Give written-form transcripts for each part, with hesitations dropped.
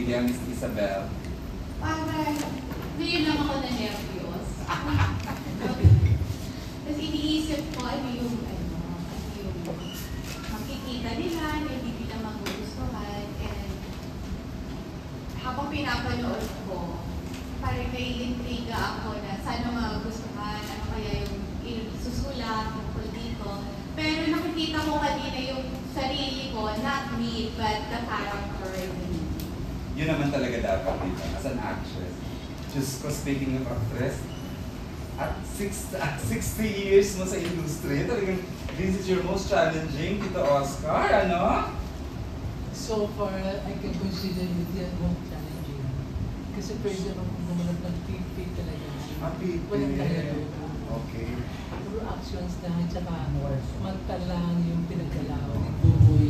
media, Miss Isabel? Parang, ngayon lang ako na-nervyos. Tapos iniisip ko, ano yung makikita nila, na hindi nila magugustuhan. And habang pinapanood ko, parang naiintriga ako na sana magugustuhan, ano kaya yung susulat, tungkol dito. Pero nakikita ko kanina yung sarili ko, not me, but the character in me. Yun naman talaga dapat dito, as an actress. Just speaking of actress, at 60 years mo sa industry, talagang this is your most challenging, Tito Oscar, ano? So far, I can consider it the most challenging. Kasi pwede naman gumanap ng pipi talaga. Pipi. Walang talaga. Okay. Puro actions na, tsaka mata lang yung pinaggalaw ni Buboy.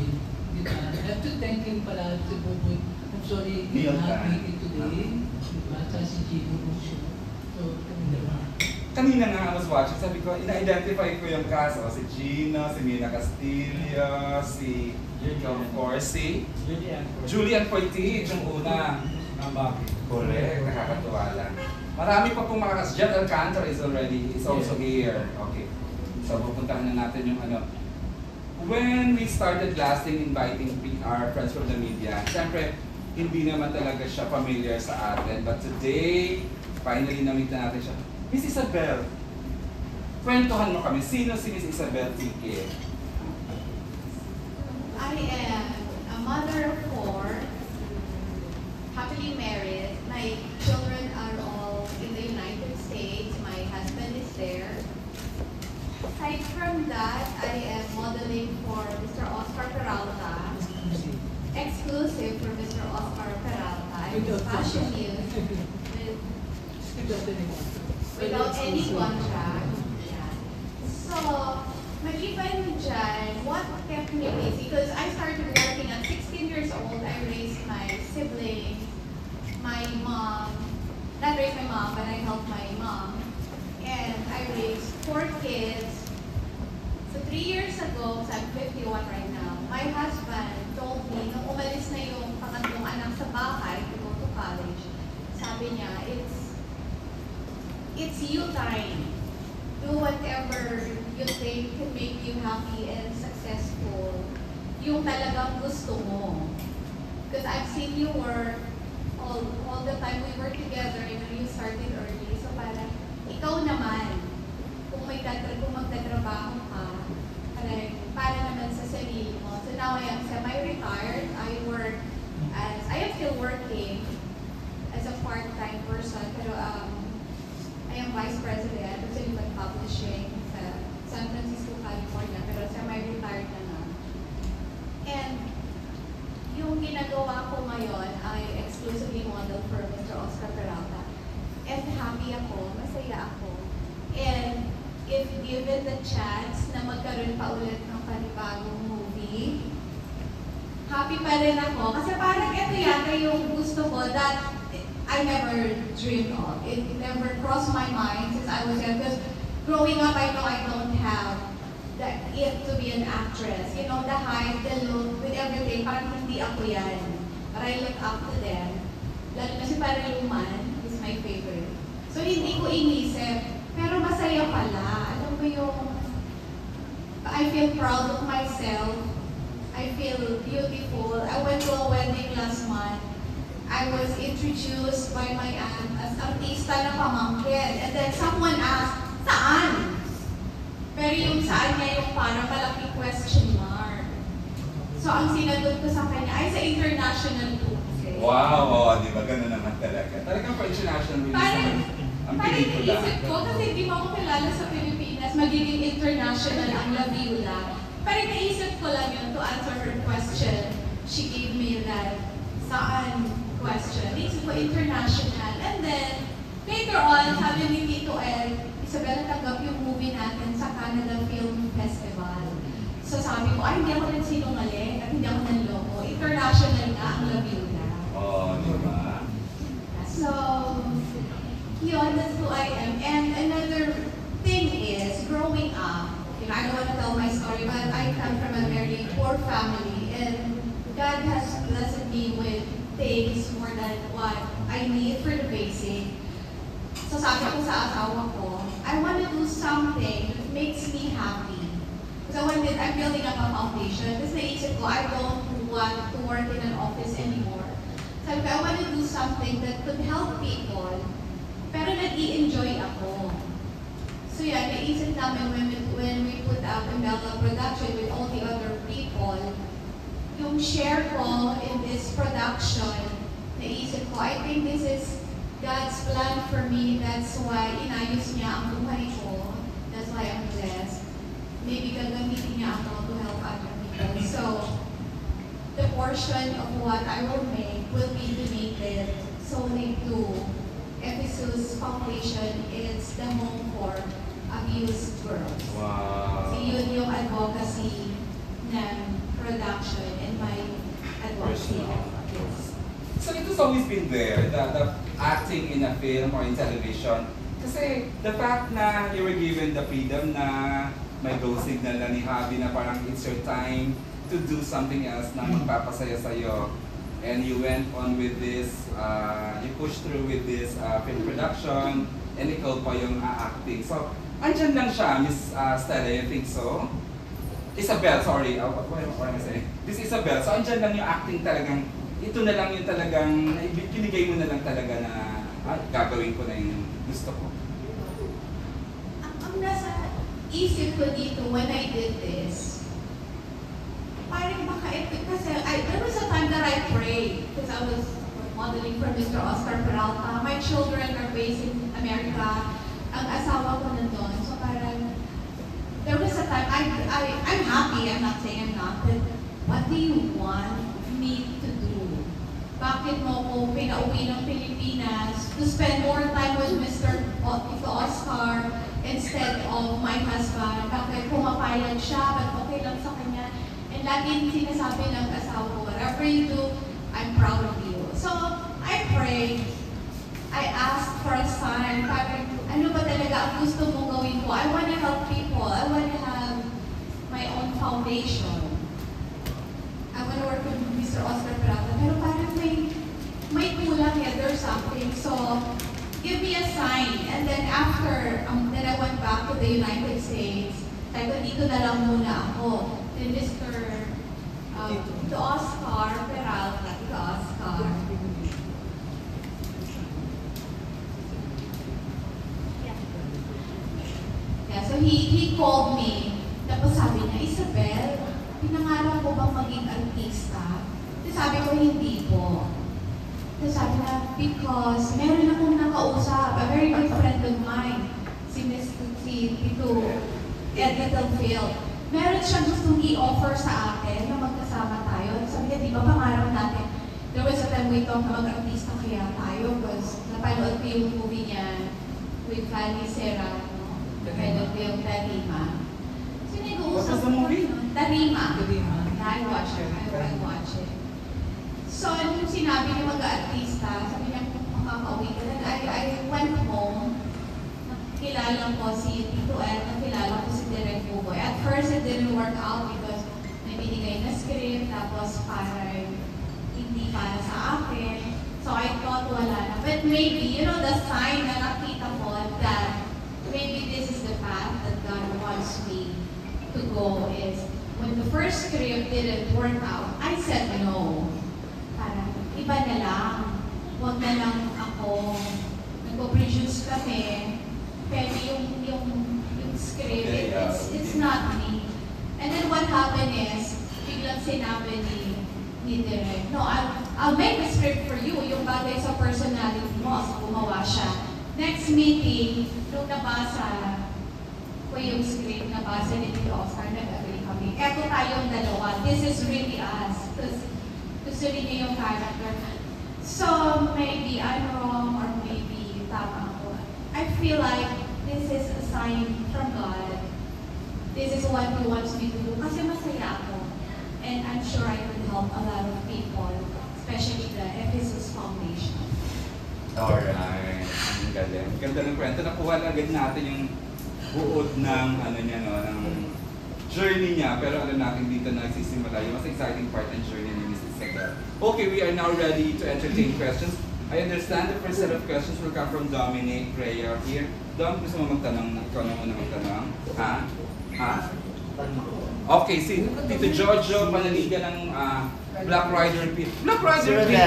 Diba? I have to thank him pala si Buboy. I'm sorry, he did not make it today. Diba? Tsaka si Gino Lucio. So, kanina nga I was watching, sabi ko, ina-identify ko yung cast. Si Gino, si Mina Castillo, si of course, si Julian Fortich, yung una. Correct, nakakatuwa lang. Marami pa pong mga Jet Alcantara is also here. Okay. So pupuntahan na natin yung ano. When we started lasting inviting our friends from the media, siyempre, hindi naman talaga siya familiar sa atin. But today, finally na-meet na natin siya. Miss Isabel, kwentuhan mo kami. Sino si Miss Isabel Tique? I am a mother of 4, happily married. My children are all in the United States. My husband is there. Aside from that, I am modeling for Mr. Oscar Peralta. Exclusive for Mr. Oscar Peralta. I'm his fashion news without any contract. Yeah. So, maliban dyan, what kept me busy? Because I started working at 16 years old. I raised my siblings, my mom. Not raised my mom, but I helped my mom. And I raised 4 kids. So 3 years ago, so I'm 51 right now, my husband told me, nung umalis na yung pangatlong anak sa bahay to go to college, sabi niya, it's you time. Do whatever you think can make you happy and successful. Yung talagang gusto mo. Because I've seen you work all the time we were together, you started early. So parang, ikaw naman, kung magtatrabaho ka, para naman sa sarili mo. So now I am semi-retired. I am still working as a part-time person, pero I am Vice President of Silicon Publishing sa San Francisco, California, pero semi-retired na. And yung ginagawa ko ngayon ay exclusively model for Mr. Oscar Peralta. And happy ako, masaya ako. And if given the chance na magkaroon pa ulit ng panibagong movie, happy pa rin ako. Kasi parang ito yata yung gusto ko that I never dreamed of. It never crossed my mind since I was young. Because growing up, I know I don't have it to be an actress. You know, the height, the look, with everything, parang hindi ako yan. But I look up to them. Lalo na si Paraluman is my favorite. So hindi ko inisip, pero masaya pala. Alam mo yung, I feel proud of myself. I feel beautiful. I went to a wedding last month. I was introduced by my aunt as artista na pamangkin. And then someone asked, saan? Pero yung saan niya yung parang malaking question mark. So ang sinagot ko sa kanya ay sa international book. Wow, di ba? Ganun naman talaga. Talagang for international release naman ang pelikula. Parang naisip ko, kasi hindi mo ako kilala sa Pilipinas, magiging international ang La Viola. Parang naisip ko lang yun to answer her question. She gave me that saan question. Naisip ko international. And then, later on, sabi ni Tito Ed, Isabel, tanggap yung movie natin sa Canada Film Festival. So sabi ko, ay, hindi ako nagsinungaling at hindi ako nanloko. International na ang La Viola. Oh, di ba? So, yun, that's who I am. And another thing is, growing up, you know, I don't want to tell my story, but I come from a very poor family, and God has blessed me with things more than what I need for the basic. So sabi ko sa asawa ko, I want to do something that makes me happy. So I'm building up a foundation. Tapos naisip ko, I don't want to work in an office anymore. Sabi ko, I want to do something that could help people, pero nag-i-enjoy ako. So yeah, naisip namin when we put up Imelda Production with all the other people, yung share ko in this production, naisip ko, I think this is God's plan for me. That's why inayos niya ang buhay ko. That's why I'm blessed. Maybe gagamitin niya ako to help other people. So, the portion of what I will make will be donated solely to Ephesus Foundation. It's the home for abused girls. Wow. So yun yung advocacy ng production and my advocacy. So it has always been there, the acting in a film or in television. Kasi the fact na you were given the freedom na may go signal na ni Javi na parang it's your time to do something else na magpapasaya sa'yo. And you went on with this, you pushed through with this film production, and ikaw pa yung acting. So, andyan lang siya, Miss Stella, you think so? Isabel, sorry, what am I saying? This Isabel, so andyan lang yung acting talagang, ito na lang yung talagang, binigay mo na lang talaga na, gagawin ko na yung gusto ko. Ang nasa isip ko dito when I did this, parang baka ito, kasi there was a time that I prayed, because I was modeling for Mr. Oscar Peralta. My children are based in America. Ang asawa ko nandun. So parang, there was a time, I'm happy, I'm not saying I'm not, but what do you want me to do? Bakit mo ko pinauwi ng Pilipinas to spend more time with Mr. Oscar instead of my husband? Bakit pumapayag siya, but okay lang sa kanya? And laging sinasabi ng asawa ko, whatever you do, I'm proud of you. So, I prayed. I asked for a sign. Parang, ano ba talaga ang gusto mong gawin ko? I want to help people. I want to have my own foundation. I want to work with Mr. Oscar Peralta. Pero parang may kulang yet. There's something. So, give me a sign. And then after, then I went back to the United States. Sabi ko, dito na lang muna ako. Then Mr. Oscar Peralta, Oscar. Yeah, so he called me. Tapos sabi niya, Isabel, pinangarap ko bang maging artista? Tapos sabi ko, hindi po. Tapos sabi niya, because meron akong nakausap, a very good friend of mine, si Tito Ed Littlefield. Meron siyang gustong i-offer sa akin na magkasama tayo. Sabi niya, di ba pangarap natin? There was a time we talked na mag-artista kaya tayo because napanood ko yung movie niya with Fanny Serrano, napanood ko yung Tarima. So nag-uusap What was the movie? Tarima. I watch it. So nung sinabi niya mag-artista, sabi niya kung makakauwi ka na, I went home. Kilala ko si Tito Ed, nakilala ko si Direk Buboy. At first, it didn't work out because may binigay na script, tapos parang hindi para sa akin. So I thought wala na. But maybe, you know, the sign na nakita ko that maybe this is the path that God wants me to go is when the first script didn't work out, I said no. Parang iba na lang. Huwag na lang ako. Nag-produce kami. Pero yung script, it's not me. And then what happened is, biglang sinabi ni Direk, no, I'll make a script for you, yung bagay sa personality mo, so gumawa siya. Next meeting, nung nabasa ko yung script, nabasa ni Tito Oscar, nag-agree kami. Eto tayong dalawa, this is really us. Because gusto rin niya yung character. So, maybe I'm wrong or maybe tama ako. I feel like this is a sign from God. This is what He wants me to do. Kasi masaya ako. And I'm sure I can help a lot of people, especially the Ephesus Foundation. Alright. Ang galing. Ganda ng kwento. Nakuha na agad natin yung buod ng, ng journey niya. Pero alam natin dito na nagsisimula yung mas exciting part ng journey ni Mrs. Isabel. Okay, we are now ready to entertain questions. I understand the first set of questions will come from Dominic Rhea here. Dom, gusto mo magtanong? Ikaw na muna magtanong. Ha? Ha? Okay, si Tito Jojo, panaligan ng Black Rider Pit. Black Rider Pit!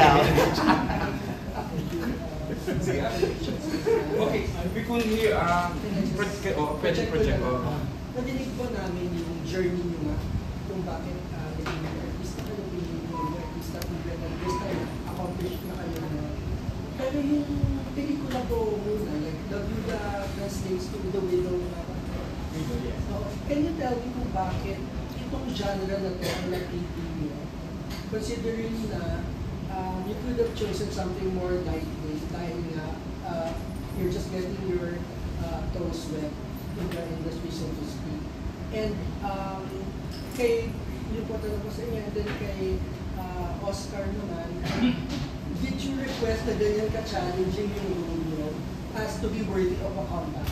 Okay, we could hear, project. Nadinig po namin yung journey nyo nga, kung bakit naging artista kayo, yung artista kung accomplish na kayo na. Pero yung pelikula po muna, like The Buddha translates to The Widow na. So, can you tell me kung bakit itong genre na to ang napili nyo? Considering na you could have chosen something more lightweight dahil nga you're just getting your toes wet in the industry, so to speak. And kay, yung po tanong ko sa inyo, and then kay Oscar naman, did you request na ganyan ka-challenging yung role nyo as to be worthy of a comeback?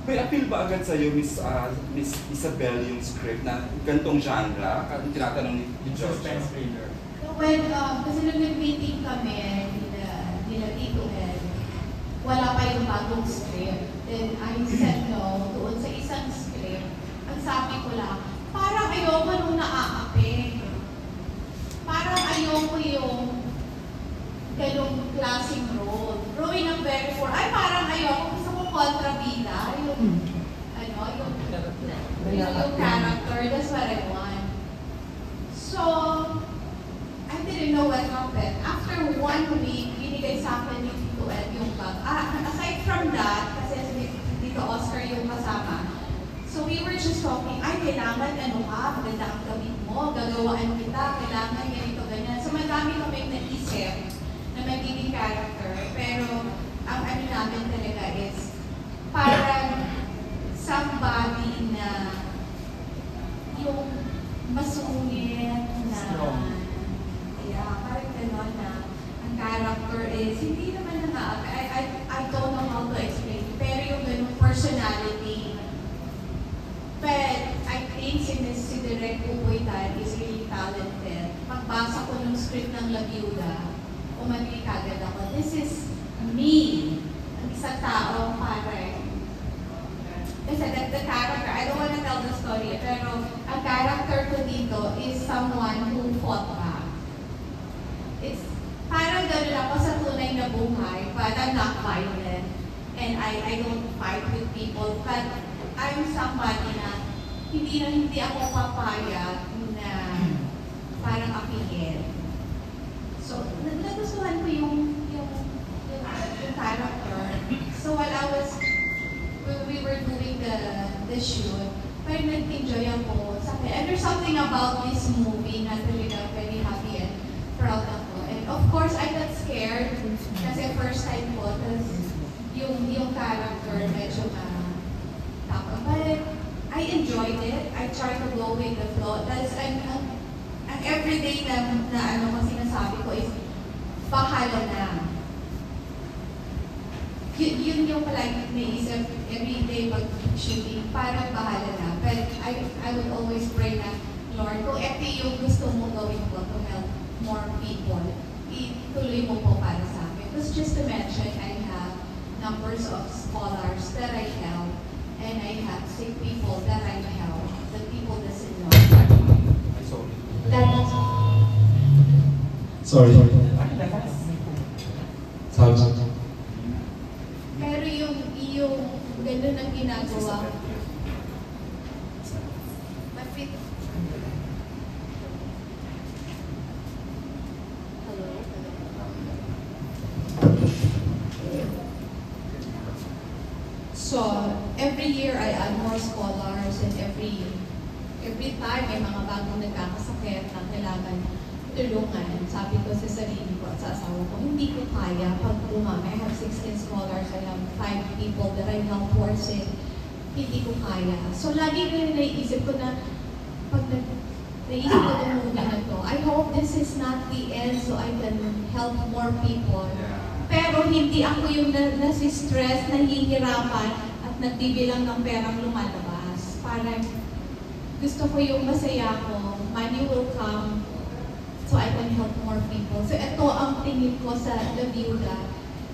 May appeal ba agad sa'yo, Miss Isabel, yung script na gantong genre? Tinatanong ni George. When, kasi nung nag-meeting kami, nila Tito Ed, wala pa yung bagong script. Then I said no doon sa isang script. Ang sabi ko lang, parang ayoko nung naaapi. Parang ayoko yung ganong klaseng role. Growing up very poor, ay parang ayoko, gusto ko kontrabida. Yung character, that's what I want. So, I didn't know what happened. After 1 week, binigay sa akin yung Tito Ed yung bag. Aside from that, kasi dito Oscar yung kasama. So we were just talking, ay kailangan maganda ang gamit mo, gagawaan kita, kailangan ganito, ganyan. So madami kaming naisip na magiging character. Pero ang ano namin talaga is parang somebody na yung masungit na parang gano'n na ang character is, hindi naman na I don't know how to explain, pero yung gano'ng personality. But I think si Direk Uboytan is really talented. Pagbasa ko ng script ng La Viuda, umagay kagad ako, this is me, ang isang tao parang. Kasi the character, I don't want to tell the story, pero ang character ko dito is someone who fought back. It's parang gano'n ako sa tunay na buhay, but I'm not violent. And I don't fight with people, but I'm somebody na hindi ako papayag na parang apihin. So, nagustuhan ko yung character. So, when we were doing the shoot, parang nag-enjoy ako. And there's something about this movie na talaga very happy and proud ako. And of course, I got scared kasi first time ko, tapos yung character medyo tapos. But I enjoyed it. I tried to go with the flow. That's ang everyday na ano ko sinasabi ko is bahala na. Yun yung palagi naisip everyday pag shooting, parang bahala na. But I would always pray na, Lord, kung ito yung gusto mo gawin ko to help more people, ituloy mo po para sa akin. Because just to mention, I have numbers of scholars that I help, and I have sick people that I help, the people doesn't know. That's Sorry. pero yung gano'n ang ginagawa. Mafit. Hello? So, every year I add more scholars, and every time may mga bagong nagkakasakit na kailangan tulungan. Sabi ko sa sarili ko at sa asawa ko, hindi ko kaya pag I have 16 scholars, I have 5 people that I help who are sick. Hindi ko kaya. So lagi ko naiisip ko na, pag naisip ko ng movie na to, I hope this is not the end so I can help more people. Pero hindi ako yung nasi-stress, nahihirapan, at nagbibilang ng perang lumalabas. Parang gusto ko yung masaya ko, money will come, so I can help more people. So ito ang tingin ko sa The Viuda.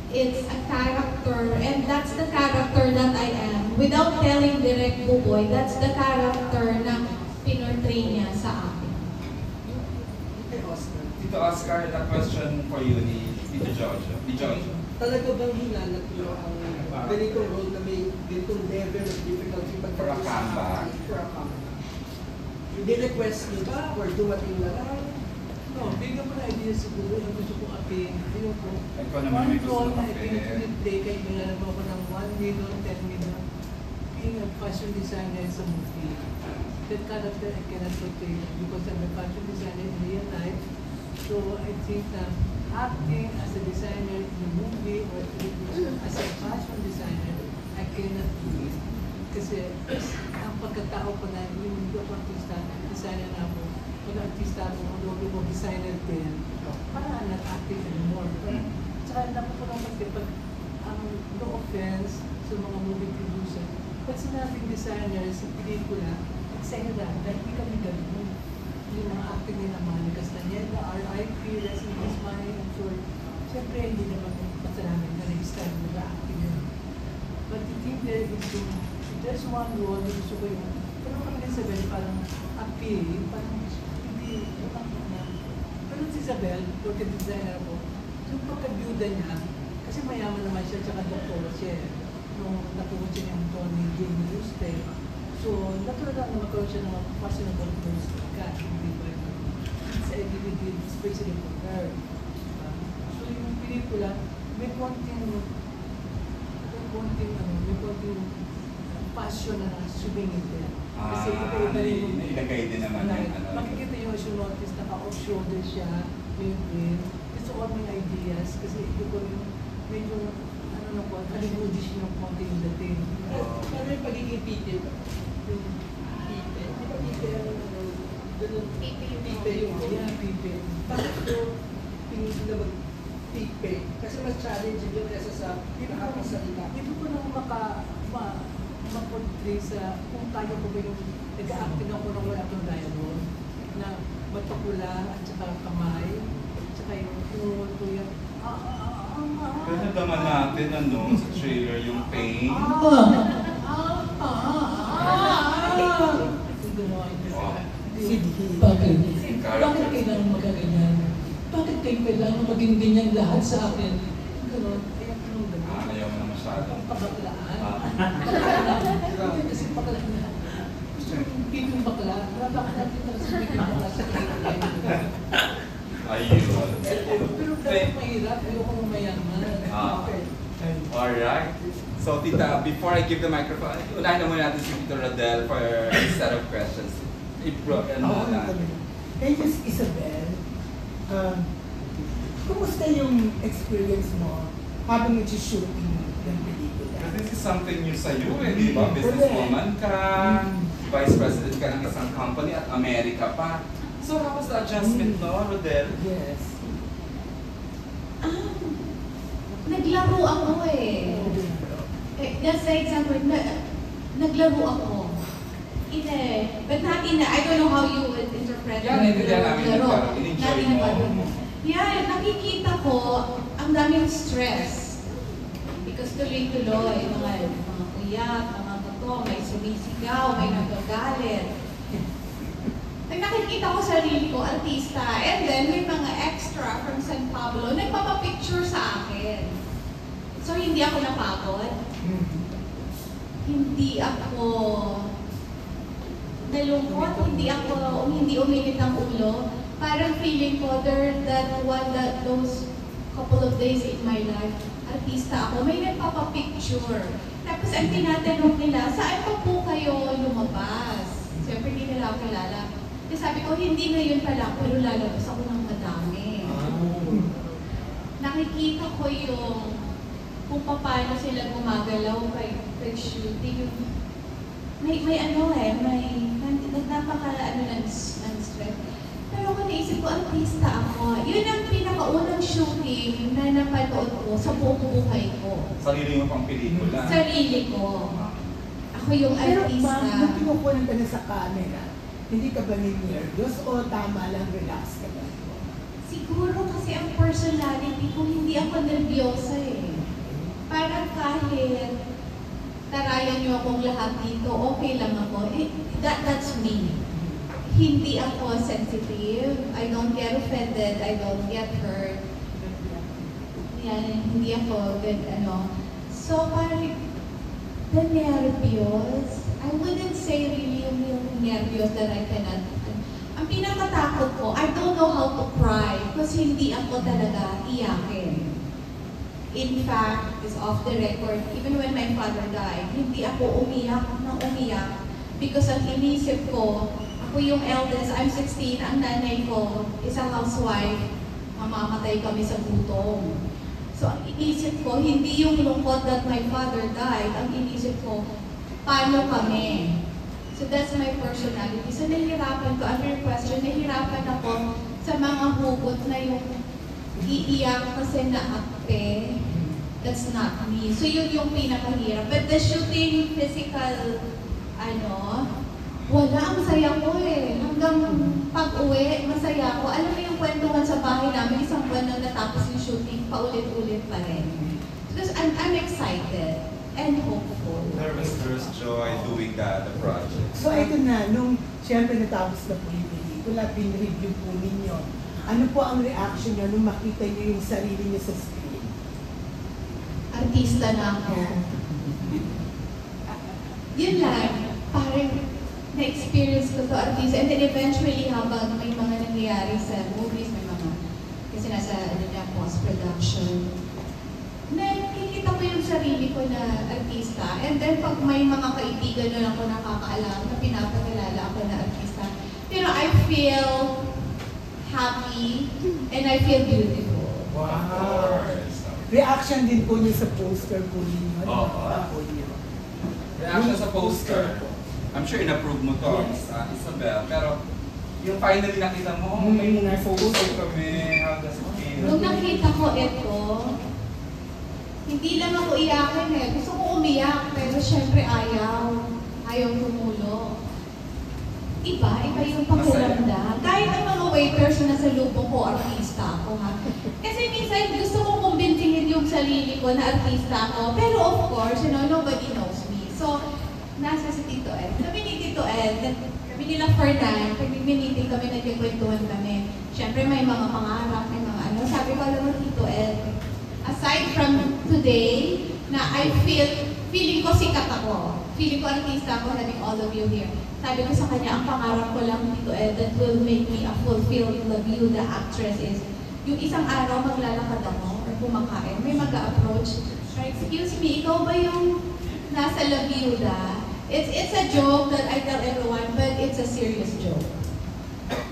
It's a character, and that's the character that I am. Without telling direct Buboy, that's the character na pinortray niya sa akin. Hey, Oscar. Tito Oscar, a question for you ni Tito Jojo. Ni Jojo. Talaga bang hinanap niyo ang ganitong role na may ganitong level of difficulty For a comeback. For a comeback. Ni-request niyo ba or dumating na lang? No, bigyan mo na idea siguro yung gusto kong appeal. Hindi ko. Ikaw naman may gusto One role mong na appeal. ipinag-play kayo, nilalaro ako ng 1 million, 10 million. Being a fashion designer is a movie. That character I cannot portray because I'm a fashion designer in real life. So I think that acting as a designer in a movie or as a fashion designer, I cannot do it. Kasi ang pagkatao ko na yung hindi ako artista, designer na ako. Pag artista ako, ang lobby mo designer din, para not acting anymore. Tsaka napupunong kasi pag no offense sa mga movie producer, pag sinabing designer sa pelikula, eksena, dahil hindi kami ganun. Yung mga acting nila, Manny Castañeda, R.I.P., Leslie Guzmán, I'm sure. Siyempre, hindi naman pasalamin na nag-style nila acting yun. But the thing there is yung, there's one role na gusto ko yung, pero kung Isabel, parang appeal, parang hindi, pero si Isabel, porque designer ako, yung pagka-byuda niya, kasi mayaman naman siya, tsaka doktora siya, nung nakuha siya niyang Tony Jane Luste. So, natural lang na magkaroon siya ng fashionable clothes ka, hindi ba? It's a DVD, especially for her. So, yung pelikula, may konting passion na sumingit din. Kasi iba-iba rin yung... Ilagay din naman yung ano. Makikita yung as you notice, naka-off-shoulder siya, yung green. Gusto ko may ideas, kasi ito ko yung medyo, ano na po, Hollywoodish yung konti yung dating. Pero yung pagiging Peter ba? Yung Peter. Di ba Peter ang ano? Ganun. Peter yung Yeah, people. Bakit ko pinili na mag-Pepe? Kasi mas challenging yun kaysa sa nakakasalita. Hindi ko na ma-portray sa kung tayo ko ba yung nag-acting ako ng wala akong dialogue na matapula at saka kamay at saka yung ko yung Pero nadaman natin ano, sa trailer yung pain. Bakit kailangan magaganyan? Bakit kayo kailangan maging ganyan lahat sa akin? Ganon, ayaw ko nung ganon. Ayaw mo na masyado. Pagkaklaan. Kasi pagkaklaan. Gusto yung pitong bakla. Bakit natin na sa pitong bakla sa kailangan? Ayun. Pero dapat mahirap, ayoko nung mayaman. Alright. So, Tita, before I give the microphone, unahin na muna natin si Tito Rodel for a set of questions. Thank you, Isabel. Kumusta yung experience mo habang nag-shooting ng pelikula? This is something new sa iyo eh, di ba? Businesswoman ka, vice president ka ng isang company at Amerika pa. So, how was the adjustment, no, Rodel? Yes. Naglaro ako eh. Just for example, naglaro ako. But not in a, I don't know how you would interpret Yeah, naintindihan namin yung laro. in-enjoy mo. Yeah, nakikita ko ang daming stress. Because tuloy-tuloy, mga uyak, mga totoo, may sumisigaw, may nagagalit. Nag nakikita ko sarili ko, artista, and then may mga extra from San Pablo, nagpapapicture sa akin. So, hindi ako napagod. Hindi ako nalungkot, hindi uminit ang ulo. Parang feeling ko, those couple of days in my life, artista ako, may nagpapapicture. Tapos ang tinatanong nila, saan pa po kayo lumabas? Siyempre hindi nila ako kilala. Kasi sabi ko, hindi ngayon pa lang, pero lalabas ako ng madami. Nakikita ko yung kung paano sila gumagalaw kay shooting. May napaka ng stress. Pero kung naisip ko, artista ako, yun ang pinakaunang shooting na napanood ko sa buong buhay ko. Sarili mo pang pelikula. Sarili ko. Ako yung Pero artista. ma'am, nung kinukunan ka na sa camera, hindi ka ba nervous o tama lang, relax ka ba? Siguro kasi ang personality ko, hindi ako nervyosa eh. Parang kahit tarayan niyo akong lahat dito, okay lang ako. That's me. Hindi ako sensitive. I don't get offended. I don't get hurt. Yan, hindi ako good, So, parang, the nervyos, I wouldn't say really yung nervyos that I cannot. Ang pinakatakot ko, I don't know how to cry kasi hindi ako talaga iyakin. In fact, it's off the record, even when my father died, hindi ako umiyak because ang inisip ko, ako yung eldest, I'm 16, ang nanay ko, isang housewife, mamamatay kami sa gutom. So ang inisip ko, hindi yung lungkot that my father died, ang inisip ko, paano kami? So that's my personality. So nahihirapan ko, under your question, nahihirapan ako sa mga hugot na yung iiyak kasi naakpe. That's not me. So yun yung pinakahirap. But the shooting, physical, wala, ang saya ko eh. Hanggang pag-uwi, masaya ko. Alam mo yung kwentuhan sa bahay namin, isang buwan na natapos yung shooting, paulit-ulit pa rin. Because I'm excited and hopeful. There's joy doing the project. So ito na, nung siyempre natapos na po yung pelikula, pin-review po ninyo. Ano po ang reaction niyo nung makita niyo yung sarili niyo sa screen? Artista na ako. Yun lang, parang na-experience ko to artista. And then eventually, habang may mga nangyayari sa movies, may mga, kasi nasa post-production, nakikita ko yung sarili ko na artista. And then pag may mga kaibigan na ako nakakaalam, na pinapakilala ako na artista. Pero I feel happy and I feel beautiful. Wow! Reaction din po niyo sa poster po ninyo. Reaction sa poster. I'm sure in-approve mo to, Isabel. Pero yung finally nakita mo, may photo kami. How does it feel? Nung nakita ko ito, hindi lang ako iyakin eh. Gusto ko umiyak, pero syempre ayaw. Ayaw tumulo. Iba yung pakiramdam. Kahit ang mga waiters na nasa lubong ko, artista ako ha. Kasi minsan gusto kong kumbinsihin yung sarili ko na artista ako. Pero of course, nobody knows me. So, nasa si Tito Ed. Kami ni Tito Ed, kami nila Fernan, pag-meeting kami, nagkikwentuhan kami. Siyempre may mga pangarap, may mga Sabi ko, alam mo Tito Ed, aside from today, na feeling ko sikat ako. Feeling ko artista ako having all of you here. Sabi ko sa kanya, ang pangarap ko lang Tito Ed that will make me a fulfilled La Viuda actress is, yung isang araw maglalakad ako or kumakain, may mag-a-approach. Excuse me, ikaw ba yung nasa La Viuda? It's a joke that I tell everyone, but it's a serious joke.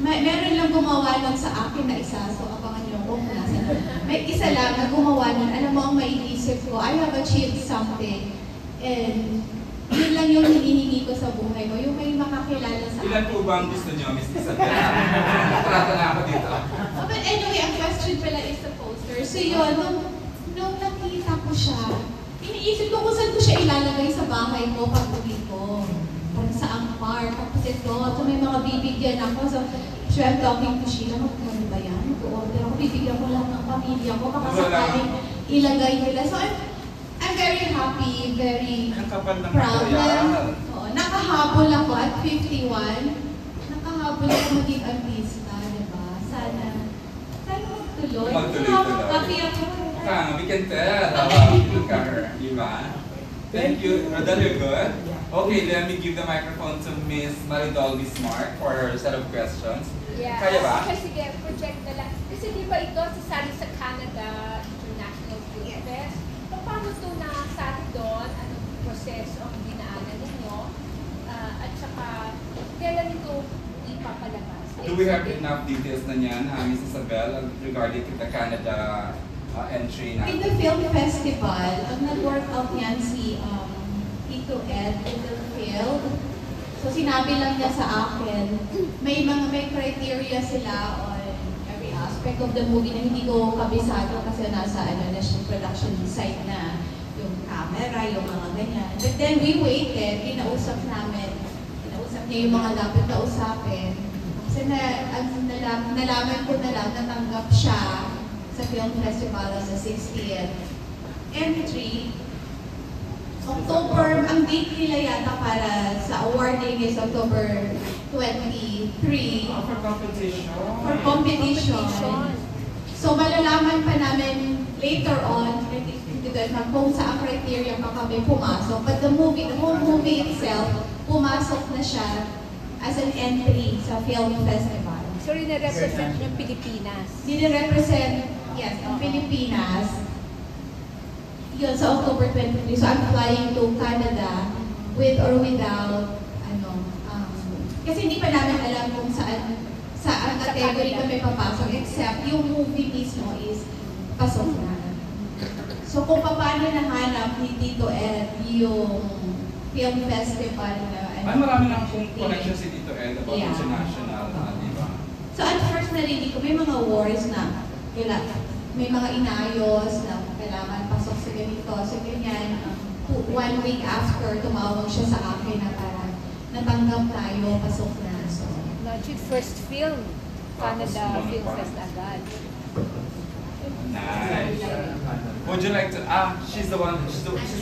Meron lang gumawa nun sa akin na isa, so abangan niyo kung nasa na. May isa lang na gumawa nun, alam mo ang maiisip ko, I have achieved something. And yun lang yung hinihingi ko sa buhay ko, yung may makakilala sa akin. Ilan po ba ang gusto niyo, Miss Isabel? Trata na ako dito. But anyway, ang question pala is the poster. So yun, nung nakita ko siya, iniisip ko kung saan ko siya ilalagay sa bahay ko pag uwi ko. Parang sa ang park, tapos ito, may mga bibigyan ako. So I'm talking to Sheila, magkano ba yan? Mag-order ako, bibigyan ko lang ng pamilya ko, baka sakaling ilagay nila. So I'm very happy, very proud na. Nakahabol ako at 51. Nakahabol ako maging artista, diba? Sana magtuloy. Happy ako. We can tell. Look at her, diba? Thank you. Rodel, you're good? Okay, let me give the microphone to Miss Maridol Bismarck for her set of questions. Yeah. Kaya ba? Sige, project na lang. Kasi di ba ito sasali sa Canada International Film Fest? Paano ito nasali doon? Anong proseso ang dinaanan ninyo? At saka, kailan ito ipapalabas? Do we have enough details na niyan, Miss Isabel, regarding to the Canada entry In the natin? film festival, ang nag-work out niyan si Tito Ed, Littlefield. So sinabi lang niya sa akin, may criteria sila on every aspect of the movie na hindi ko kabisado kasi nasa national production site na yung camera, yung mga ganyan. But then we waited, kinausap niya yung mga dapat kausapin. Kasi nalaman ko na lang, natanggap siya sa Film Festival sa 60th entry. October, ang date nila yata para sa awarding is October 23 For competition. for competition. So malalaman pa namin later on kung saan criteria pa kami pumasok. But the whole movie itself, pumasok na siya as an entry sa film festival. So, rin-represent yung Pilipinas. Nire-represent, yes, ang Pilipinas. Yun, sa October 23. So, I'm flying to Canada with or without, kasi hindi pa namin alam kung saan category kami papasok, except yung movie mismo is pasok na. So, kung paano nahanap ni Tito Ed yung film festival na Ay, marami na akong connection si Tito Ed about Yeah. international, di ba? So at first narinig ko, may mga wars na may mga inayos na kailangan pasok sa ganito, sa ganyan. 1 week after, tumawag siya sa akin na parang natanggap tayo, pasok na. So, Not first film, Canada Film Fest agad. Nice. Would you like to, she's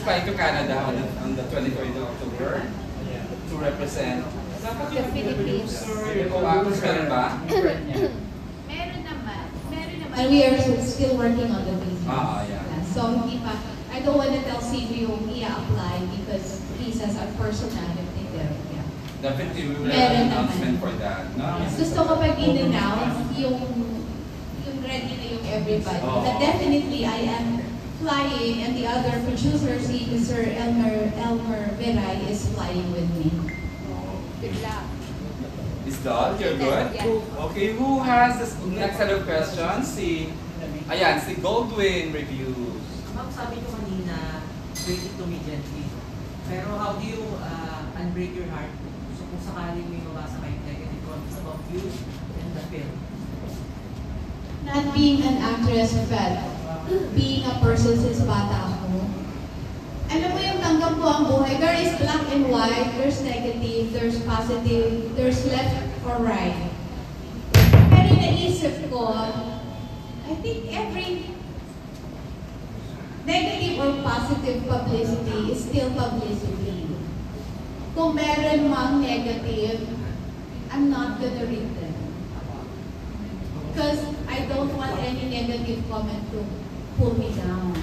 flying to Canada on the 23rd of October to represent The Philippines. Co-actors meron ba? meron naman. And we are still working on the visa. Yeah. So hindi pa, I don't want to tell Steve yung i-apply because visas are personality there. Yeah. Definitely, we will have Meron an announcement naman. for that. No? Gusto ko pag in-announce yung ready na yung everybody. But definitely, I am flying and the other producer, si Mr. Elmer Veray is flying with me. Good luck. Miss Doll, you're good? Yeah. Okay, who has this next set of questions? Si Goldwyn Reviews. Ma'am, sabi ko kanina, break it immediately. Pero how do you unbreak your heart? So kung sakaling may mabasa kayo negative comments about you and the film. Not being an actress, but being a person since bata ako. Alam mo yung tanggap ko ang buhay, there is black and white, there's negative, there's positive, there's left or right. Pero naisip ko, I think every negative or positive publicity is still publicity. Kung meron mang negative, I'm not gonna read them. Because I don't want any negative comment to pull me down.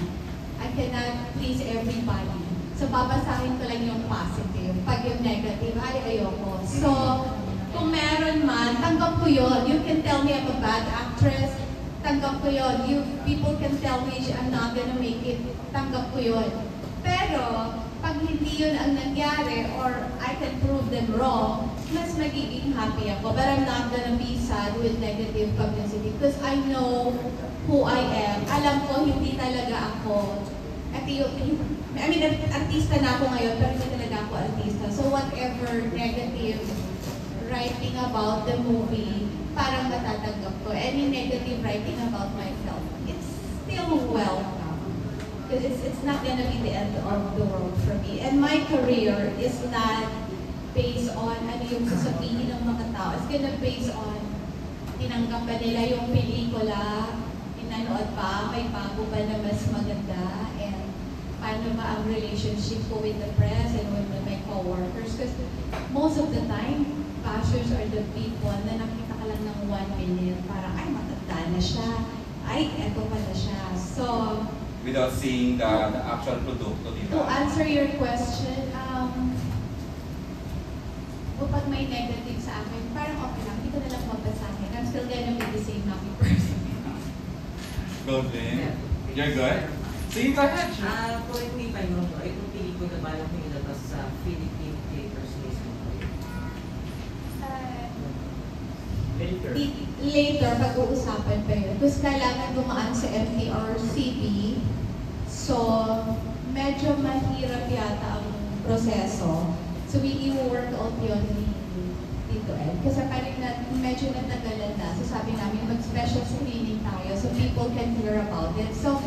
I cannot please everybody. So, babasahin ko lang yung positive. Pag yung negative, ay ayoko. So, kung meron man, tanggap ko yun. You can tell me I'm a bad actress. Tanggap ko yun. People can tell me I'm not gonna make it. Tanggap ko yun. Pero, pag hindi yun ang nangyari or I can prove them wrong, mas magiging happy ako. But I'm not gonna be sad with negative publicity because I know who I am. Alam ko, hindi talaga ako. Artista na ako ngayon, pero hindi talaga ako artista. So whatever negative writing about the movie, parang matatanggap ko. Any negative writing about myself, it's still welcome. Because it's not gonna be the end of the world for me. And my career is not based on ano yung sasabihin ng mga tao. It's gonna based on tinanggap ba nila yung pelikula, pinanood pa, may bago ba na mas maganda, and paano ba ang relationship ko with the press and with my co-workers. Because most of the time, bashers are the people na nakita ka lang ng 1 minute, parang, ay, matanda na siya, ay, eto pala siya. So, without seeing the actual produkto, di to ba? answer your question, kapag may negative sa akin, parang okay lang, hindi ko na lang mabasahin. I'm still gonna be the same happy person. Goldwyn, you're good? Sige, go ahead. Correct me if I'm wrong, itong pelikula balak nyo ilabas sa Philippine theaters mismo. Later, pag-uusapan pa yun. Tapos kailangan dumaan sa MTRCB. So, medyo mahirap yata ang proseso. So, we work out yun ni Tito Ed. Kasi parang medyo natagalan na. So, sabi namin, mag-special screening tayo so people can hear about it. So,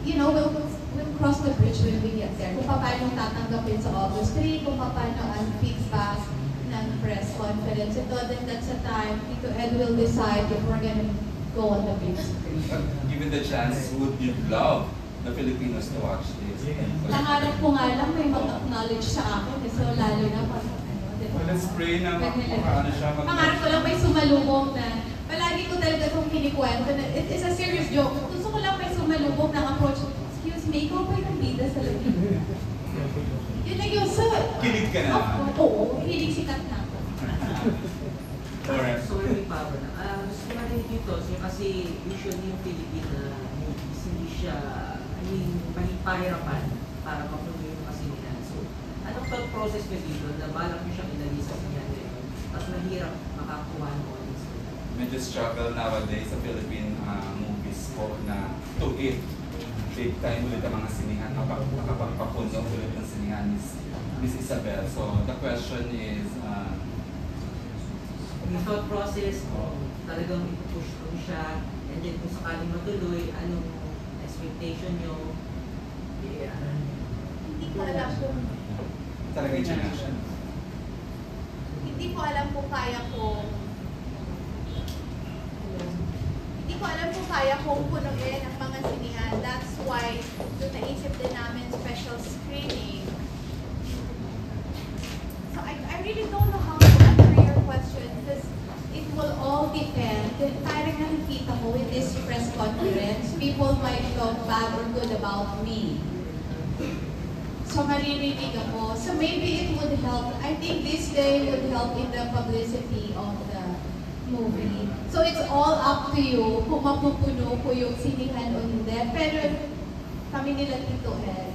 you know, we'll cross the bridge when we get there. Kung paano tatanggapin sa August 3, kung paano ang feedback ng press conference. Ito, then that's the time Tito Ed will decide if we're gonna go on the big screen. Given the chance, would you love the Filipinos to watch this? Pangarap ko nga lang may mag-acknowledge sa akin. So lalo na pag Well, let's pray na ano siya. Pangarap ko lang may sumalubong na palagi ko talaga itong kinikwento na it is a serious joke. Gusto ko lang may sumalubong ng approach. Excuse me, ikaw ba yung bida sa labi? Yun lang yung sir. Kilig ka na. Oo, hilig sikat na ako. Alright. Sorry, Pablo. Gusto ko rin dito, kasi usually yung Filipino movies, hindi siya, pahirapan para mapuno yung kasinihan. So, anong thought process nyo dito na balak nyo siyang ilagay sa sinihan ngayon, tapos mahirap makakuha ng audience? Medyo struggle nowadays sa Philippine movies po na to it. Big time ulit ang mga sinihan nakapagpapuno ulit ng sinihan Miss Isabel. So the question is, yung thought process, talagang ipupush ko siya, and then kung sakaling matuloy, anong expectation nyo? Hindi ko alam kung talaga international. hindi ko alam kung kaya kong punuin ang mga sinihan. That's why doon naisip din namin special screening. So I really don't know how to answer your question because it will all depend. Parang nakikita ko with this press conference, people might talk bad or good about me. So maririnig ako. So maybe it would help. I think this day would help in the publicity of the movie. So it's all up to you kung mapupuno ko yung sinihan o hindi. Pero kami nila Tito Ed.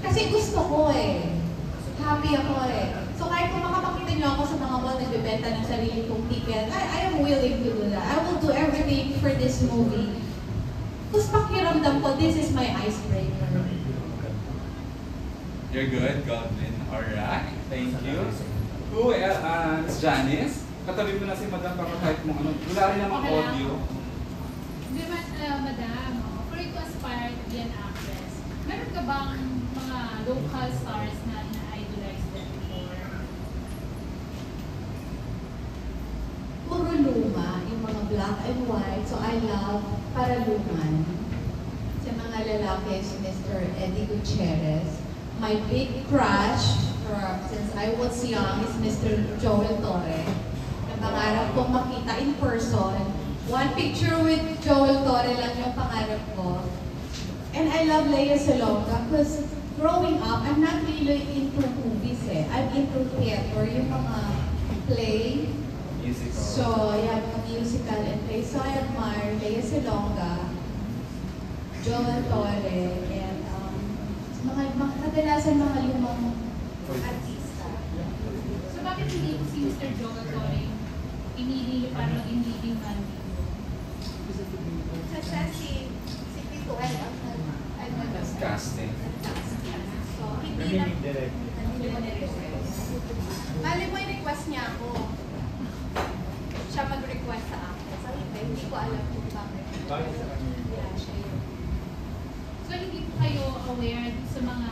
Kasi gusto ko eh. Happy ako eh. So kahit kung makapakita niyo ako sa mga mall nagbebenta ng sarili kong ticket, I am willing to do that. I will do everything for this movie. Tapos pakiramdam ko, this is my icebreaker. You're good, Goblin. Alright, thank you. Who else? Miss Janice? Katabi mo na si Madam para kahit mo ano. Wala rin namang audio. Di ba, Madam, for you to aspire to be an actress, meron ka bang mga local stars na na-idolize them before? Puro luma, yung mga black and white. So I love Paraluman. Sa mga lalaki, si Mr. Eddie Gutierrez. My big crush, since I was young, is Mr. Joel Torre. Pangarap kong makita in person. One picture with Joel Torre lang yung pangarap ko. And I love Lea Salonga because growing up, I'm not really into movies eh. I'm into theater, yung mga play. Musical. So, yeah, mga musical and play. So, I admire Lea Salonga, Joel Torre, and kadalasan mga lumang artista. So bakit hindi si Mr. Joel Torre inili parang leading man dito? Kasi si Tito Ed ang Casting. So, hindi lang. Mali mo yung request niya ako. Siya mag-request sa akin. So, hindi ko alam kung bakit. Yeah, siya yun. So hindi po kayo aware sa mga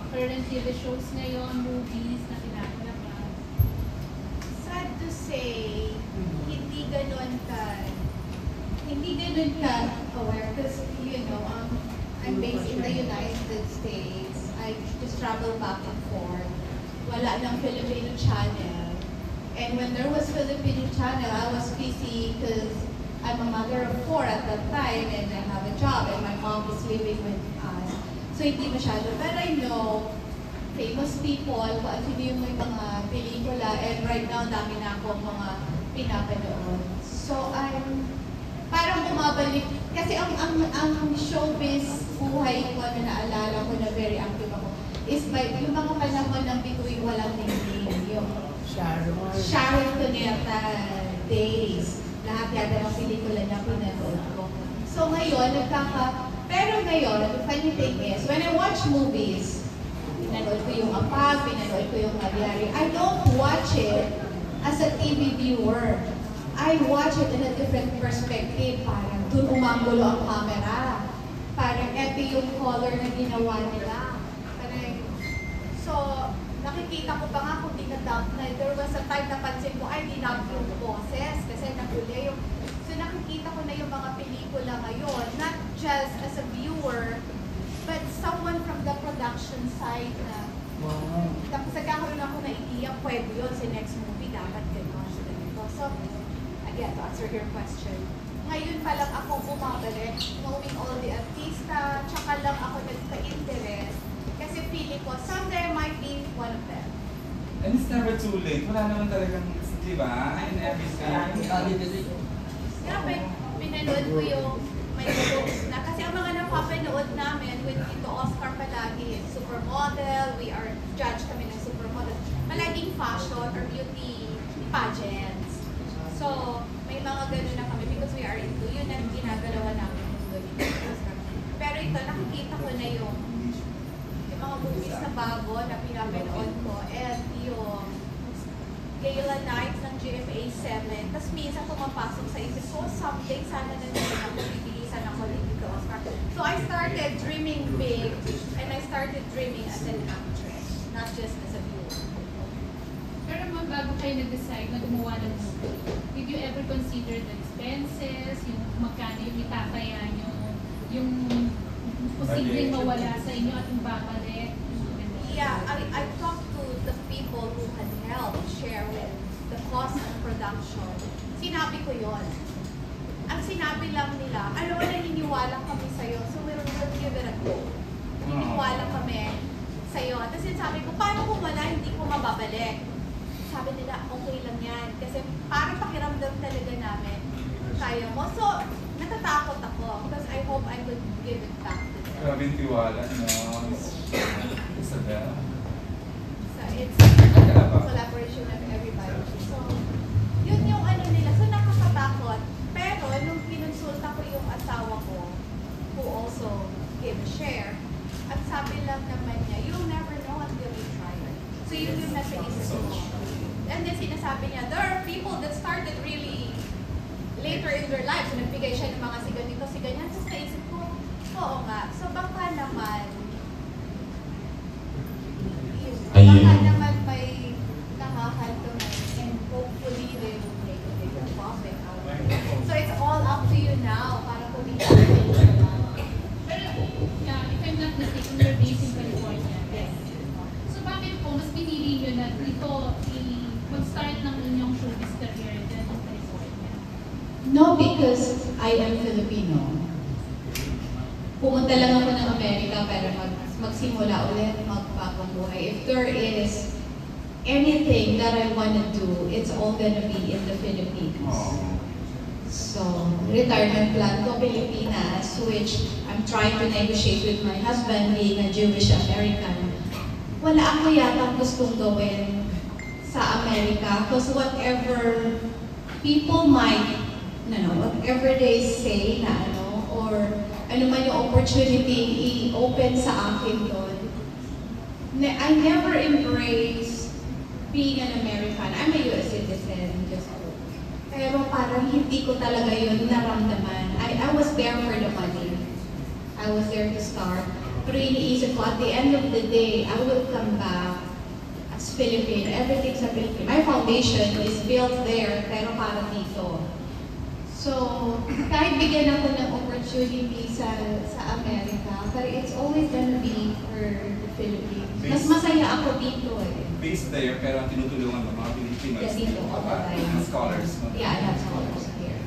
current TV shows ngayon, movies na pinapalabas? Sad to say, hindi ganun ka aware because, you know, I'm based in the United States. I just travel back and forth. Wala ng Filipino channel. And when there was Filipino channel, I was busy because I'm a mother of 4 at that time and I have a job and my mom is living with us. So hindi masyado. But I know famous people, kung sino yung may mga pelikula, and right now dami na ako mga pinapanood. So parang bumabalik, kasi ang showbiz buhay ko na naalala ko na very active ako, is by yung mga panahon ng bituin walang ningning, yung Sharon Cuneta days. Lahat yata ng pelikula na pinanood ko. So ngayon, pero ngayon, the funny thing is, when I watch movies, pinanood ko yung Apag, pinanood ko yung Magyari, I don't watch it as a TV viewer. I watch it in a different perspective. Parang dun umangulo ang camera. Parang eto yung color na ginawa nila. Parang, so, nakikita nakikita ko pa nga kung dinadump na, there was a time na pansin ko, ay, dinump yung boses kasi nahuli yung, so nakikita ko na yung mga pelikula ngayon, not just as a viewer, but someone from the production side na, tapos nagkakaroon ako na idea, pwede yun sa next movie, dapat gano'n, ganito. So, again, to answer your question, ngayon pa lang ako bumabalik, knowing all the artista, tsaka lang ako nagpa-interest, kasi feeling ko, someday I might be one of them. And it's never too late. Wala naman talagang, di ba? In everything. Grabe, pinanood ko yung may books na. Kasi ang mga napapanood namin with Tito Oscar palagi is supermodel, we are judged kami ng supermodel. Palaging fashion or beauty pageants. So, may mga gano'n na kami because we are into yun ang ginagalawa namin yung ganito. Pero ito, nakikita ko na yung mga movies na bago na pinapanood ko and yung Gala Nights ng GMA 7. Tapos minsan pumapasok sa isip ko, someday sana na naman ako bibilisan ako dito Oscar. So I started dreaming big and I started dreaming as an actress, not just as a viewer. Pero ma'am, bago kayo nag-decide na gumawa ng movie, did you ever consider the expenses, yung magkano yung itataya nyo, yung posibleng mawala sa inyo at yung babalik? Yeah, I talked to the people who had helped share with the cost of production. Sinabi ko yon. Ang sinabi lang nila, alam mo, naniniwala kami sa'yo, so we'll give it a go. Naniniwala kami sa'yo. Tapos sinasabi ko, paano kung wala, hindi ko mababalik? Sabi nila, okay lang yan. Kasi parang pakiramdam talaga namin, kaya mo. So, natatakot ako because I hope I could give it back to them. Grabe yung tiwala, no? Isabel. So, it's a collaboration of everybody. So, yun yung ano nila. So, nakakatakot. Pero, nung kinonsulta ko yung asawa ko, who also gave a share, at sabi lang naman niya, you'll never know until you try it. So, yun yung nasa isip ko. And then, sinasabi niya, there are people that started really later in their lives. So, nagbigay siya ng mga siganito, siganyan. So, naisip ko, oo nga. So, baka naman, baka naman may nakakantunan and hopefully they will make a bigger profit out of it. So, it's all up to you now para kumita ka Pero, yeah, if I'm not mistaken, you're based in California. Yes. So bakit po, mas pinili nyo na dito mag-start ng inyong showbiz career dyan in California? No, because I am Filipino. Pumunta lang ako ng Amerika para magsimula ulit, magpapabuhay. If there is anything that I want to do, it's all gonna be in the Philippines. So, retirement plan ko, Pilipinas, which I'm trying to negotiate with my husband, being a Jewish American. Wala ako yata gustong gawin sa Amerika because whatever people might, whatever they say na or ano man yung opportunity i-open sa akin doon. I never embrace being an American. I'm a US citizen, just pero parang hindi ko talaga yun naramdaman. I was there for the money. I was there to start. Pero iniisip ko, at the end of the day, I will come back as Filipino. Everything's a Filipino. My foundation is built there, pero para dito. So, kahit bigyan ako ng opportunity sa Amerika, pero it's always gonna be for the Philippines. Mas masaya ako dito eh. Based there, pero ang tinutulungan ng mga Pilipinos, Yeah, dito, mga scholars. Yeah, I have scholars here.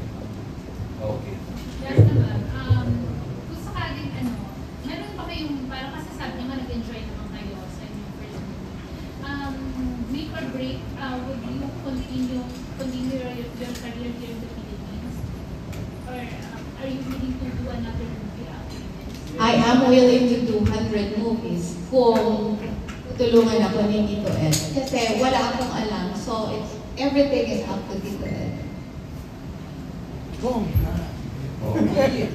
Okay. Yes naman. Kung sakaling meron pa kayong, parang kasi sabi niyo nga nag-enjoy naman kayo sa inyong first movie. Make or break, would you continue your career here in the Philippines? Or are you willing to do another movie after this? I am willing to do 100 movies kung tulungan ako ni Tito Ed. Kasi wala akong alam. So, everything is up to Tito Ed. Boom.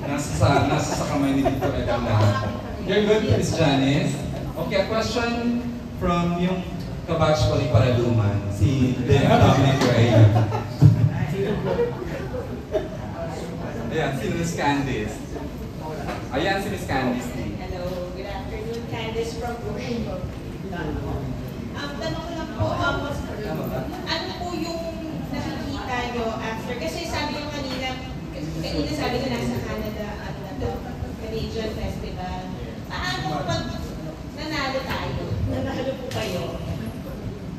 Nasa sa kamay ni Tito Ed ang lahat. You're good, Miss Janice. Okay, a question from yung kabatch ko ni Paraluman, si Dominic Reyes. Ayan, si Miss Candice. Ayan si Miss Candice. Hello, good afternoon. Candice from Brooklyn. Tanong ko lang po, ano po yung nakikita nyo after? Kasi sabi nyo kanina sabi nyo nasa Canada, Canadian Festival. Paano pag nanalo tayo? Nanalo po kayo?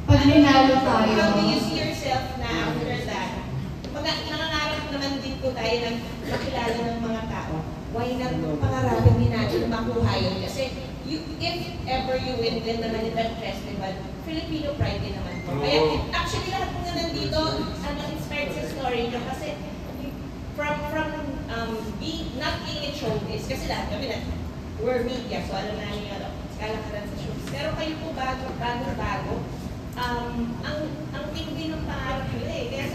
Pag nanalo tayo, How do you see yourself na after that? Nangangarap naman din po tayo ng makilala ng mga tao. Why not pangarapin din natin makuha yun? Kasi if ever you win din naman in that festival, Filipino pride din naman po. Kaya actually lahat po na nandito, inspired sa story nyo kasi from not being in showbiz, kasi lahat kami na we're media, so alam namin yung kalakaran sa showbiz. Pero kayo po bago, ang tindi ng pangarap nila eh. Kaya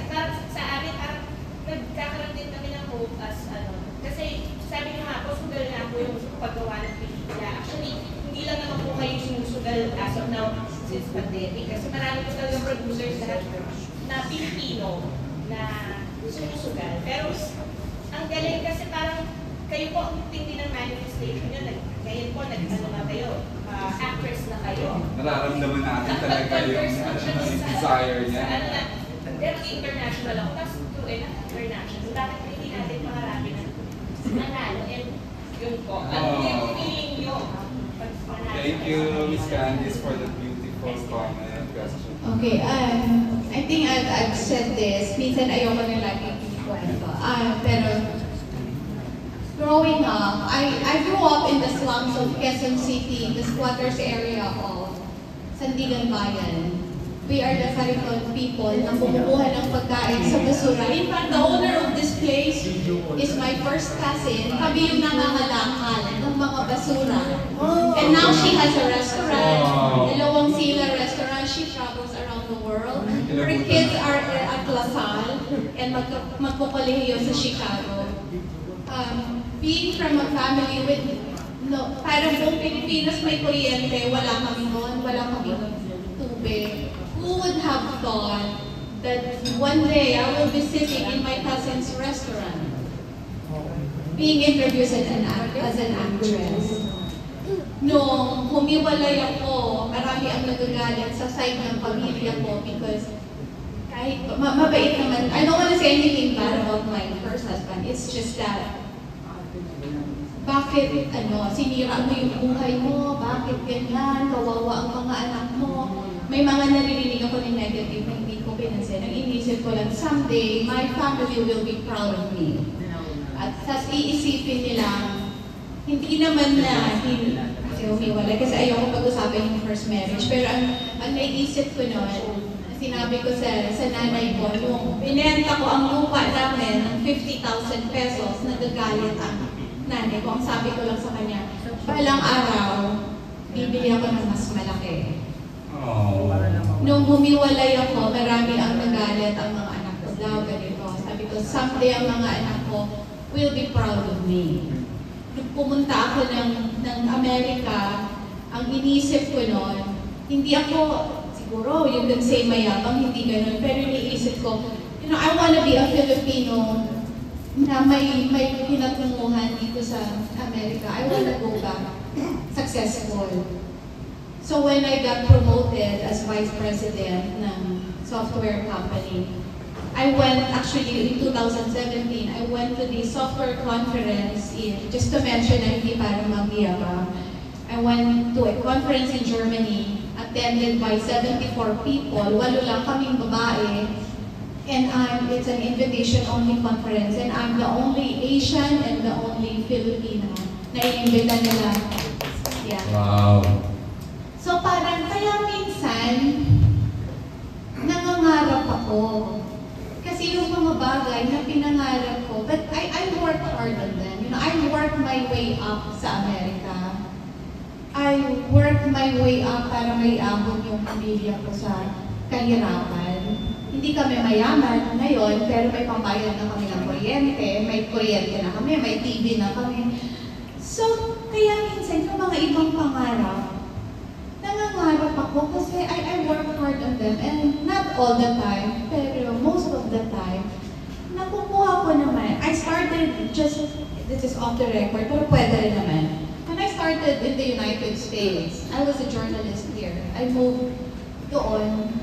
sa amin, nagkakaroon din kami ng hope as kasi sabi niyo nga po, sugal na po yung paggawa ng pelikula. Actually, hindi lang naman po kayo sinusugal as of now since pandemic. Kasi marami po talagang producers lahat na Pilipino na sinusugal. Pero ang galing kasi parang kayo po ang tindi ng manifestation nyo. Ngayon po, kayo, actress na kayo. Nararamdaman natin talaga yung desire niya. Pero international ako, tapos international. Bakit hindi natin pangarapin na manalo? And yun po. Ano yung feeling nyo? Thank you, Miss Candice, for the beautiful comment. Question. okay, I think I've said this. Minsan ayoko na lagi kwento. Pero growing up, I grew up in the slums of Quezon City, the squatters area of Sandigan Bayan. We are the Saricon people na bumubuhan ng pagkain sa basura. In fact, the owner of this place is my first cousin. Kami yung nangangalakal ng mga basura. And now she has a restaurant, Dalawang Sila restaurant. She travels around the world. Her kids are at LaSalle and magpukolehiyo sa Chicago. Being from a family with, parang buong Pilipinas may kuryente, wala kami noon, wala kami tubig. Who would have thought that one day I will be sitting in my cousin's restaurant, being introduced as an actress? Nung humiwalay ako, marami ang nagagalit sa side ng pamilya ko because kahit mabait naman, I don't want to say anything bad about my first husband, it's just that bakit sinira mo yung buhay mo, bakit ganyan, kawawa ang mga anak mo. May mga naririnig ako ng negative na hindi ko pinansin. Ang inisip ko lang, someday, my family will be proud of me. At sas iisipin nila, hindi naman na, kasi humiwalay, kasi ayoko pag-usapan yung first marriage. Pero ang naisip ko noon, sinabi ko sa nanay ko, nung binenta ko ang lupa namin ng 50,000 pesos, nagagalit ang nanay ko. Ang sabi ko lang sa kanya, balang araw, bibili ako ng mas malaki. Nung humiwalay ako, marami ang nagalit ang mga anak ko daw, ganito. Sabi ko, someday ang mga anak ko will be proud of me. Nung pumunta ako ng Amerika, ang inisip ko noon, hindi ako, siguro, you can say mayabang, hindi ganun, pero iniisip ko, I wanna be a Filipino na may pinatunguhan dito sa Amerika. I wanna go back successful. So when I got promoted as vice president ng software company, I went actually in 2017, I went to the software conference just to mention na hindi para mabiyaba. I went to a conference in Germany, attended by 74 people, 8 lang kaming babae, and it's an invitation-only conference, and I'm the only Asian and the only Filipino na i-invita nila. Yeah. Wow. So parang kaya minsan, nangangarap ako. Kasi yung mga bagay na pinangarap ko, but I worked hard on them. I worked my way up sa Amerika. I worked my way up para may abot yung pamilya ko sa kahirapan. Hindi kami mayaman ngayon, pero may pambayad na kami ng kuryente, may kuryente na kami, may TV na kami. So, kaya minsan yung mga ibang pangarap, nangangarap ako kasi I work hard on them, and not all the time, pero most of the time, nakukuha ko naman. I started this is off the record, pero pwede rin naman. When I started in the United States, I was a journalist here. I moved doon,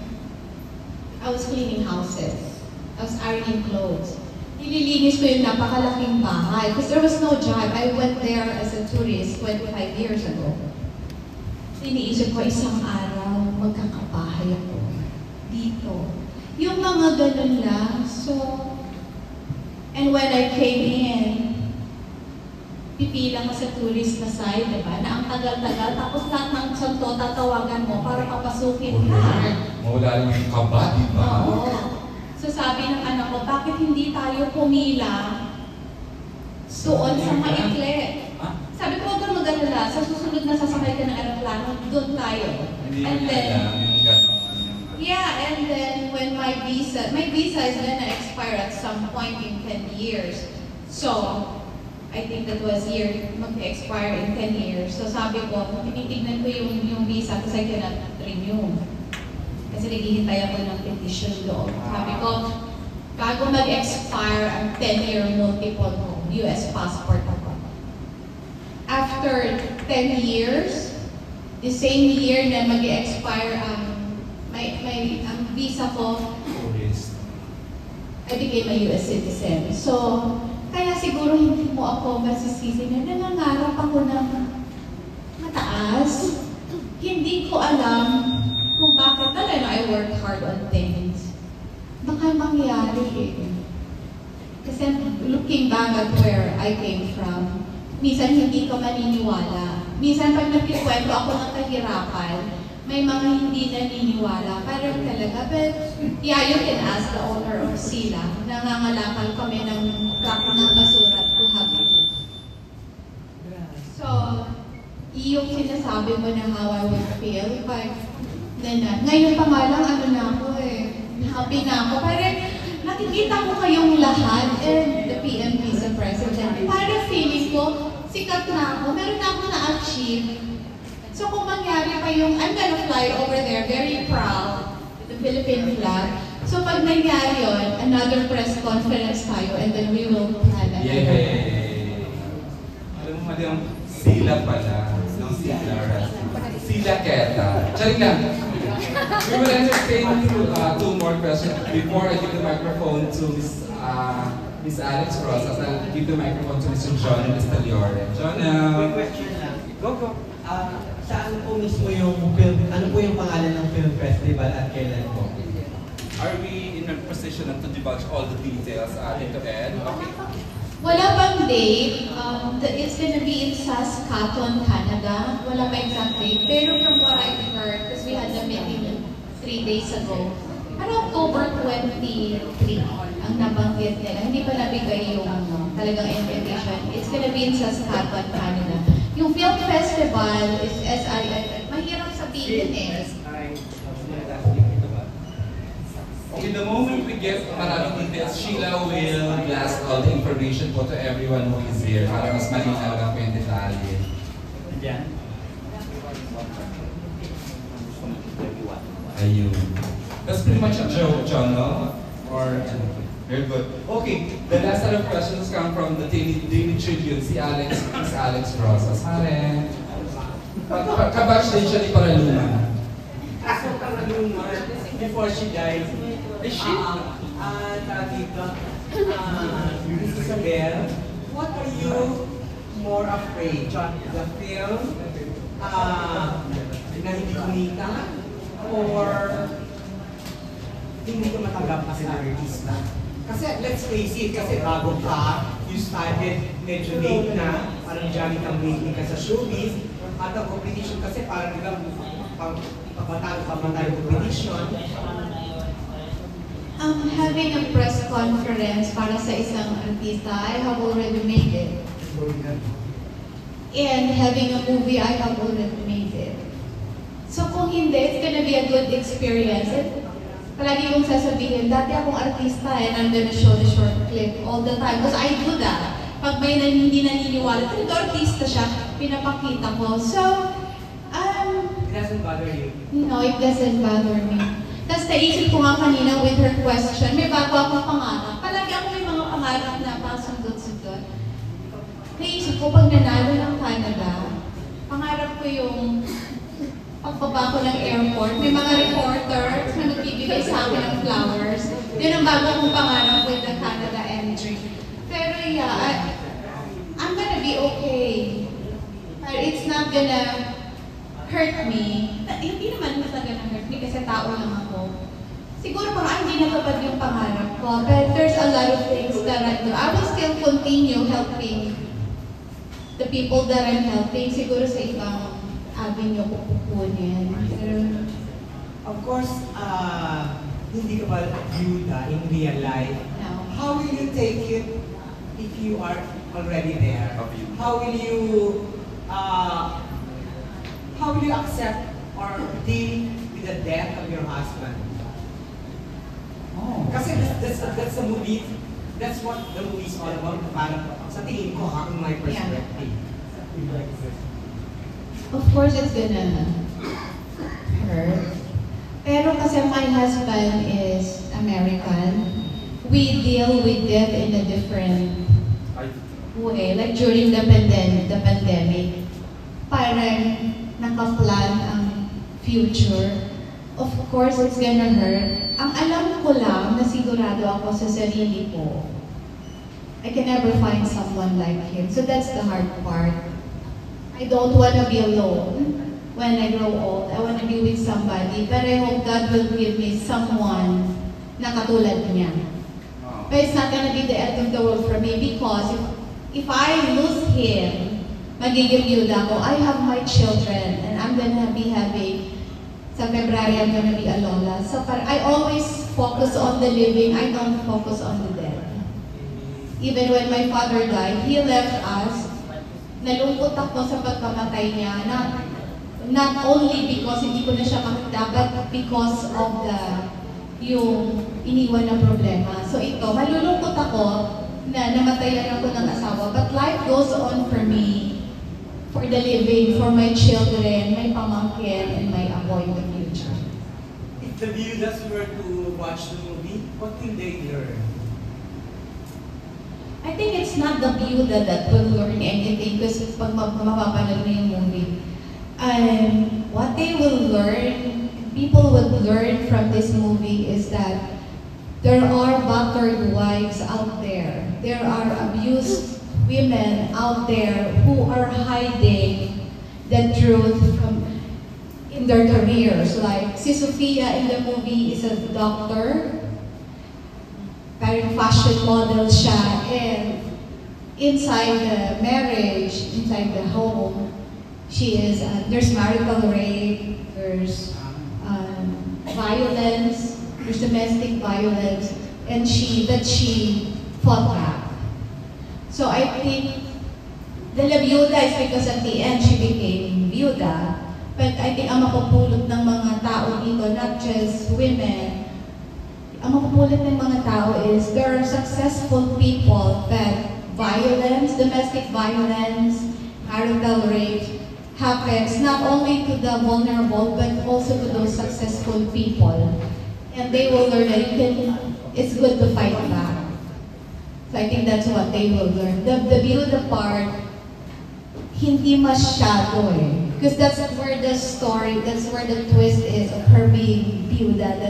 I was cleaning houses. I was ironing clothes. Nililinis ko yung napakalaking bahay because there was no job. I went there as a tourist 25 years ago. Iniisip ko, isang araw, magkakabahay ako dito. Yung mga ganun lang. So, and when I came in, pipila ka sa tourist na side, diba? Na ang tagal-tagal, tapos lahat ng santo tatawagan mo para papasukin ka. Mawala lang yung kaba, diba? Oo. So sabi ng anak ko, bakit hindi tayo pumila doon sa maikli? Sabi ko, huwag kang mag-alala, sa susunod na sasakay ka ng aeroplano, doon tayo. And then, yung gano'n. yeah, and then when my visa is gonna expire at some point in 10 years. So, I think that was mag-expire in 10 years. So sabi ko, tinitignan ko yung visa kasi I cannot renew. Kasi naghihintay ako ng petition doon. Sabi ko, bago mag-expire ang 10-year multiple ko, US passport ako. After 10 years, the same year na mag-expire ang visa ko, I became a US citizen. So, kaya siguro hindi mo ako masisisi na nangangarap ako ng mataas. Hindi ko alam kung bakit talaga I work hard on things. Baka mangyari eh. Kasi looking back at where I came from, minsan hindi ko maniniwala. Minsan pag nagkikwento ako ng kahirapan, may mga hindi naniniwala. Parang talaga, but yeah, you can ask the owner of Sila. Nangangalakal kami ng truck ng basura to have it. So, yung sinasabi mo na how I would feel, pag ngayon pa nga lang, ano na ako eh, happy na ako. Parang nakikita ko kayong lahat and the PM Vice President. Parang feeling ko, sikat na ako, meron na ako na-achieve. So kung mangyari pa yung, I'm gonna fly over there, very proud, with the Philippine flag. So pag nangyari yun, another press conference tayo and then we will plan another. Yay! Alam mo, madam, Sila pala. No, Sila Keta. Charing lang. We will entertain two more questions before I give the microphone to Miss Alex Rosas. I'll give the microphone to Mr. John Estaliore. John, quick question lang. Go. Saan po mismo yung film, ano po yung pangalan ng film festival at kailan po? Are we in a position to divulge all the details Tito Ed? Okay. Wala pang date. It's gonna be in Saskatoon, Canada. Wala pa exact date. Pero from what I heard, because we had a meeting 3 days ago, parang October 23 ang nabanggit nila. Hindi pa nabigay yung talagang invitation. It's gonna be in Saskatoon, Canada. Yung film festival is mahirap sabihin eh. Okay, the moment we get maraming details, Sheila will blast all the information po to everyone who is here para mas malinaw lang po yung detalye. Ayun. That's pretty much a joke, John, no? Or, very good. Okay, the last set of questions come from the Daily Tribune, si Miss Alex Rosas. Hi, kabatch din siya ni Paraluma. So, Paraluma, before she died, Isabel, what are you more afraid? The film, na hindi kumita, or hindi ko matanggap kasi na artista? Kasi let's face it, kasi bago ka, you started medyo late na, parang Johnny kang lately ka sa showbiz, at ang competition kasi parang pagpatalo competition. Having a press conference para sa isang artista, I have already made it. And having a movie, I have already made it. So kung hindi, it's gonna be a good experience. Palagi kong sasabihin, dati akong artista and I'm gonna show the short clip all the time. Because I do that. Pag may hindi naniniwala, talaga artista siya, pinapakita ko. So, it doesn't bother you? No, it doesn't bother me. Tapos naisip ko nga kanina with her question, may bago akong pangarap. Palagi ako may mga pangarap na pasundot-sundot. Naisip ko pag nanalo ng Canada, pangarap ko yung pagbaba ko ng airport, may mga reporters na nagbibigay sa akin ng flowers. Yun ang bago kong pangarap with the Canada entry. Pero yeah, I'm gonna be okay. It's not gonna hurt me. Hindi naman basta gonna hurt me kasi tao lang ako. Siguro parang hindi natupad yung pangarap ko, but there's a lot of things that I do. I will still continue helping the people that I'm helping. Siguro sa ibang avenue ko kukunin. Of course, hindi ka ba byuda in real life? No. How will you take it if you are already there? How will you accept or deal with the death of your husband? Oh. Kasi that's the movie, that's what the movie is all about. Parang sa tingin ko, in my perspective. Of course, it's gonna hurt. Pero kasi my husband is American, we deal with death in a different way. Like during the pandemic, parang nakaplan ang future. Of course, it's gonna hurt. Ang alam ko lang na sigurado ako sa sarili ko, I can never find someone like him. So that's the hard part. I don't want to be alone when I grow old. I want to be with somebody. But I hope God will give me someone na katulad niya. But it's not gonna be the end of the world for me because if I lose him, magiging byuda ko. I have my children and I'm gonna be having, sa February, I'm gonna be a lola. So I always focus on the living, I don't focus on the dead. Even when my father died, he left us. Nalungkot ako sa pagkamatay niya, not only because hindi ko na siya makita, but because of yung iniwan na problema. So ito, malulungkot ako na namatayan ako ng asawa, but life goes on for me, for the living, for my children, my pamangkin, and my apo in the future. If the viewers were to watch the movie, what will they learn? I think it's not the byuda that will learn anything because pag mapapanood mo yung movie. What they will learn, people will learn from this movie is that there are battered wives out there. There are abused women out there who are hiding the truth in their careers. Like si Sofia in the movie is a doctor, parang fashion model siya, and inside the marriage, inside the home, there's marital rape, there's violence, there's domestic violence, and she fought back. So I think the byuda is because at the end she became byuda, but I think ang mapupulot ng mga tao dito, not just women, ang mapupulot ng mga tao is there are successful people that violence, domestic violence, marital rape happens not only to the vulnerable but also to those successful people. And they will learn that it's good to fight back. So I think that's what they will learn. The byuda part, hindi masyado eh. Because that's where the story, that's where the twist is of her being byuda.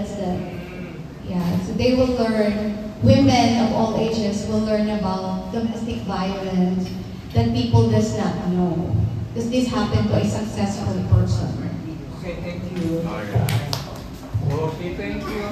So they will learn, women of all ages will learn about domestic violence that people does not know. Because this happened to a successful person. Okay, thank you. Okay, thank you.